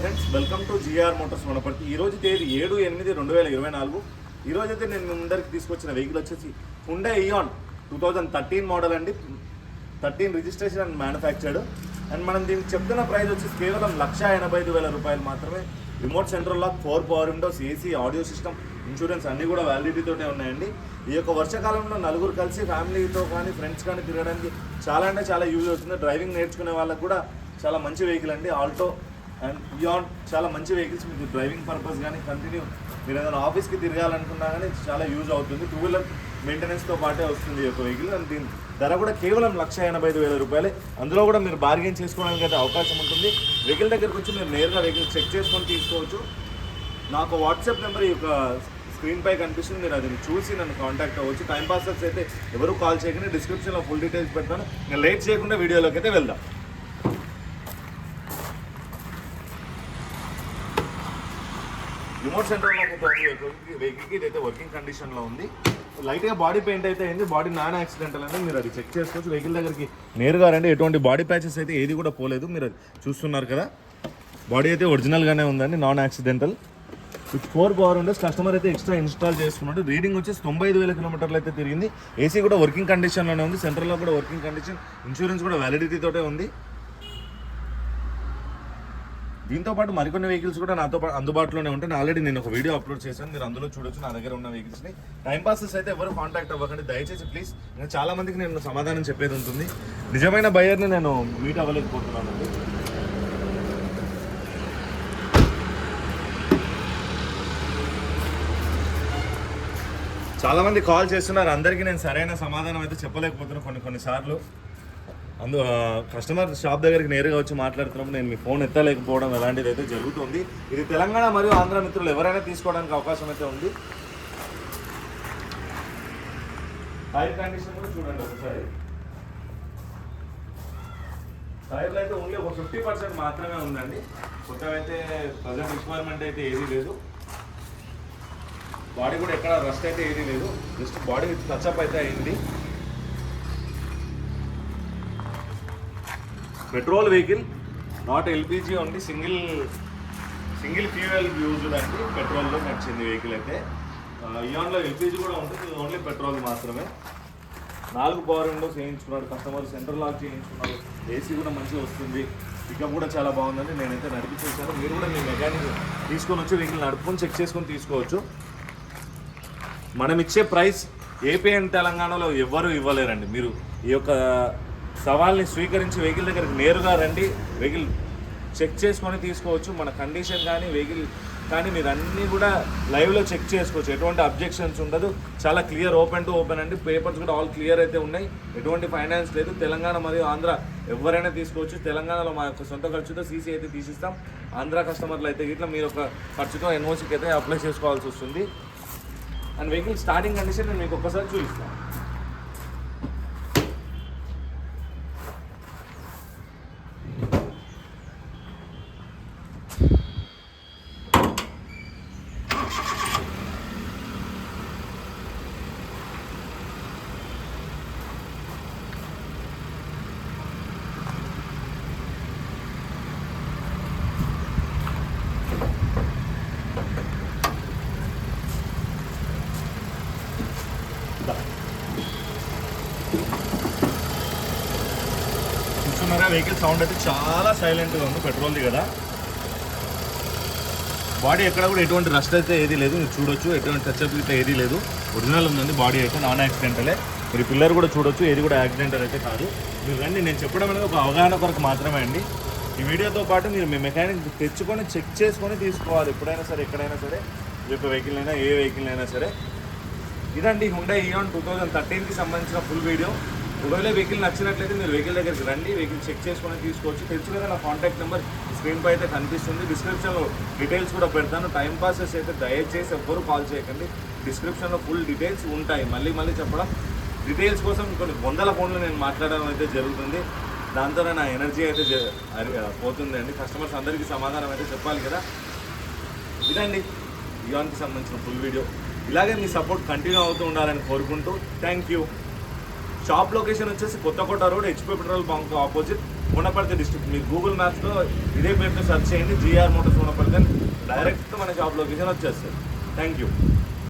Friends welcome to GR Motors Wanaparthy. ఈ రోజు తేదీ 7/8/2024. ఈ రోజు అయితే నేను ముందరికి తీసుకొచ్చిన వెహికల్ వచ్చేసి హుండై ఇయాన్ 2013 మోడల్ అండి. 13 రిజిస్ట్రేషన్ అండ్ మ్యానుఫ్యాక్చర్డ్. అండ్ మనం దీనికి చెప్తున్న ప్రైస్ వచ్చేసి కేవలం 1,85,000 రూపాయలు మాత్రమే. Remote central lock, 4 power windows, AC, audio system, insurance అన్నీ కూడా వ్యాలిడిటీతోనే ఉన్నాయండి. ఈ యొక్క వర్షాకాలంలో నలుగురు కలిసి ఫ్యామిలీతో కానీ ఫ్రెండ్స్ కానీ తిరగడానికి చాలా అంటే చాలా యూజ్ అవుతుంది. డ్రైవింగ్ నేర్చుకునే వాళ్ళకి కూడా చాలా మంచి వెహికల్ అండి. ఆల్టో అండ్ ఇయాన్ చాలా మంచి వెహికల్స్. మీకు డ్రైవింగ్ పర్పస్ కానీ కంటిన్యూ మీరు ఏదైనా ఆఫీస్కి తిరగాలనుకున్నా కానీ చాలా యూజ్ అవుతుంది. 2 వీలర్ మెయింటెనెన్స్తో పాటే వస్తుంది ఈ యొక్క వెహికల్. అండ్ దీని ధర కూడా కేవలం 1,85,000 రూపాయలే. అందులో కూడా మీరు బార్గెన్ చేసుకోవడానికి అయితే అవకాశం ఉంటుంది. వెహికల్ దగ్గరకు వచ్చి మీరు నేరుగా వెహికల్ చెక్ చేసుకొని తీసుకోవచ్చు. నాకు వాట్సాప్ నెంబర్ ఈ యొక్క స్క్రీన్ పై కనిపిస్తుంది. మీరు అది చూసి నన్ను కాంటాక్ట్ అవ్వచ్చు. టైం పాసర్స్ అయితే ఎవరు కాల్ చేయకుండా డిస్క్రిప్షన్లో ఫుల్ డీటెయిల్స్ పెడతాను. నేను లేట్ చేయకుండా వీడియోలోకి అయితే వెళ్దాం. రిమోట్ సెంటర్లో వెహికల్కి ఇదైతే వర్కింగ్ కండిషన్లో ఉంది. లైట్గా బాడీ పెయింట్ అయితే అయింది. బాడీ నాన్ యాక్సిడెంటల్ అంటే మీరు అది చెక్ చేసుకోవచ్చు. వెహికల్ దగ్గరికి నేరుగా రండి. ఎటువంటి బాడీ ప్యాచెస్ అయితే ఏది కూడా పోలేదు. మీరు అది చూస్తున్నారు కదా, బాడీ అయితే ఒరిజినల్గానే ఉందండి, non accidental. With 4 power Windows. Customer అయితే ఎక్స్ట్రా ఇన్స్టాల్ చేసుకున్నాడు. రీడింగ్ వచ్చేసి 95,000 కిలోమీటర్లు అయితే తిరిగింది. ఏసీ కూడా వర్కింగ్ కండిషన్లోనే ఉంది. సెంట్రల్లో కూడా వర్కింగ్ కండిషన్, ఇన్సూరెన్స్ కూడా వ్యాలిడిటీతోటే ఉంది. దీంతో పాటు మరికొన్ని వెహికల్స్ కూడా నాతో పాటు అందుబాటులోనే ఉంటాయి. ఆల్రెడీ నేను ఒక వీడియో అప్లోడ్ చేశాను, మీరు అందులో చూడొచ్చు నా దగ్గర ఉన్న వెహికల్స్ని. టైం పాసెస్ అయితే ఎవరు కాంటాక్ట్ అవ్వకండి దయచేసి ప్లీజ్. నేను చాలా మందికి నేను సమాధానం చెప్పేది ఉంటుంది. నిజమైన బయర్ని నేను మీట్ అవ్వలేకపోతున్నానండి. చాలామంది కాల్ చేస్తున్నారు, అందరికీ నేను సరైన సమాధానం అయితే చెప్పలేకపోతున్నాను కొన్నిసార్లు. కస్టమర్ షాప్ దగ్గరికి నేరుగా వచ్చి మాట్లాడుతున్నప్పుడు నేను మీ ఫోన్ ఎత్తలేకపోవడం అలాంటిది అయితే జరుగుతుంది. ఇది తెలంగాణ మరియు ఆంధ్ర మిత్రులు ఎవరైనా తీసుకోవడానికి అవకాశం అయితే ఉంది. టైర్ కండిషన్ కూడా చూడండి ఒకసారి. టైర్లు అయితే ఓన్లీ ఒక 50% మాత్రమే ఉందండి. కొత్తగా అయితే ప్రజెంట్ రిక్వైర్మెంట్ అయితే ఏదీ లేదు. బాడీ కూడా ఎక్కడ రస్ట్ అయితే ఏదీ లేదు. జస్ట్ బాడీ టచ్అప్ అయితే అయింది. Petrol vehicle, not LPG, only single fuel used అండి. పెట్రోల్లో నడిచింది వెహికల్ అయితే. ఇయాన్లో ఎల్పిజి కూడా ఉంటుంది, ఓన్లీ పెట్రోల్ మాత్రమే. 4 పవర్ విండోస్ చేయించుకున్నాడు కస్టమర్. సెంట్రల్ లాక్ చేయించుకున్నాడు. ఏసీ కూడా మంచిగా వస్తుంది. పికప్ కూడా చాలా బాగుందండి. నేనైతే నడిపించేసాను. మీరు కూడా మీ మెకానిక్ తీసుకొని వచ్చి వెహికల్ నడుపుకొని చెక్ చేసుకొని తీసుకోవచ్చు. మనం ఇచ్చే ప్రైస్ ఏపీ అండ్ తెలంగాణలో ఎవ్వరూ ఇవ్వలేరండి. మీరు ఈ యొక్క సవాల్ని స్వీకరించి వెహికల్ దగ్గరికి నేరుగా రండి. వెహికల్ చెక్ చేసుకొని తీసుకోవచ్చు. మన కండిషన్ కానీ వెహికల్ కానీ మీరు అన్నీ కూడా లైవ్లో చెక్ చేసుకోవచ్చు. ఎటువంటి అబ్జెక్షన్స్ ఉండదు. చాలా క్లియర్, ఓపెన్ టు ఓపెన్ అండి. పేపర్స్ కూడా ఆల్ క్లియర్ అయితే ఉన్నాయి. ఎటువంటి ఫైనాన్స్ లేదు. తెలంగాణ మరియు ఆంధ్ర ఎవరైనా తీసుకోవచ్చు. తెలంగాణలో మా యొక్క సొంత ఖర్చుతో సీసీ అయితే తీసిస్తాం. ఆంధ్ర కస్టమర్లు అయితే ఇట్లా మీరు ఒక ఖర్చుతో ఎన్ఓసీకి అయితే అప్లై చేసుకోవాల్సి వస్తుంది. అండ్ వెహికల్ స్టార్టింగ్ కండిషన్ నేను మీకు ఒక్కసారి చూపిస్తాను. చూస్తున్నారా, వెహికల్ సౌండ్ అయితే చాలా సైలెంట్గా ఉంది. పెట్రోల్ది కదా. బాడీ ఎక్కడ కూడా ఎటువంటి రస్ట్ అయితే ఏదీ లేదు. మీరు చూడొచ్చు, ఎటువంటి టచ్అప్ అయితే ఏదీ లేదు. ఒరిజినల్ ఉందండి. బాడీ అయితే నాన్ యాక్సిడెంటలే. మీరు పిల్లర్ కూడా చూడొచ్చు, ఏది కూడా యాక్సిడెంటల్ అయితే కాదు. మీరు రండి, నేను చెప్పడం అనేది ఒక అవగాహన కొరకు మాత్రమే అండి. ఈ వీడియోతో పాటు మీరు మీ మెకానిక్ తెచ్చుకొని చెక్ చేసుకొని తీసుకోవాలి. ఎప్పుడైనా సరే, ఎక్కడైనా సరే, ఈ యొక్క వెహికల్ అయినా ఏ వెహికల్ అయినా సరే. ఇదండి హుండై ఇయాన్ 2013కి సంబంధించిన ఫుల్ వీడియో. ఒకవేళ వెహికల్ నచ్చినట్లయితే మీరు వెహికల్ దగ్గరికి రండి, వెహికల్ చెక్ చేసుకొని తీసుకోవచ్చు. తెలుసు కదా, నా కాంటాక్ట్ నెంబర్ స్క్రీన్ పై అయితే కనిపిస్తుంది. డిస్క్రిప్షన్లో డీటెయిల్స్ కూడా పెడతాను. టైం పాసెస్ అయితే దయచేసి ఎవ్వరూ కాల్ చేయకండి. డిస్క్రిప్షన్లో ఫుల్ డీటెయిల్స్ ఉంటాయి. మళ్ళీ చెప్పడం, డీటెయిల్స్ కోసం కొన్ని 100 ఫోన్లు నేను మాట్లాడడం అయితే జరుగుతుంది. దాంతోనే నా ఎనర్జీ అయితే పోతుంది అండి. కస్టమర్స్ అందరికీ సమాధానం అయితే చెప్పాలి కదా. ఇదండి ఇయాన్కి సంబంధించిన ఫుల్ వీడియో. ఇలాగే మీ సపోర్ట్ కంటిన్యూ అవుతూ ఉండాలని కోరుకుంటూ థ్యాంక్ యూ. షాప్ లొకేషన్ వచ్చేసి Kothakota road, HP petrol bunk opposite, Wanaparthy district. మీరు గూగుల్ మ్యాప్స్లో ఇదే పేరుతో సెర్చ్ చేయండి, జిఆర్ మోటార్స్ వనపర్తి అని డైరెక్ట్ మన షాప్ లొకేషన్ వచ్చేస్తుంది. Thank you.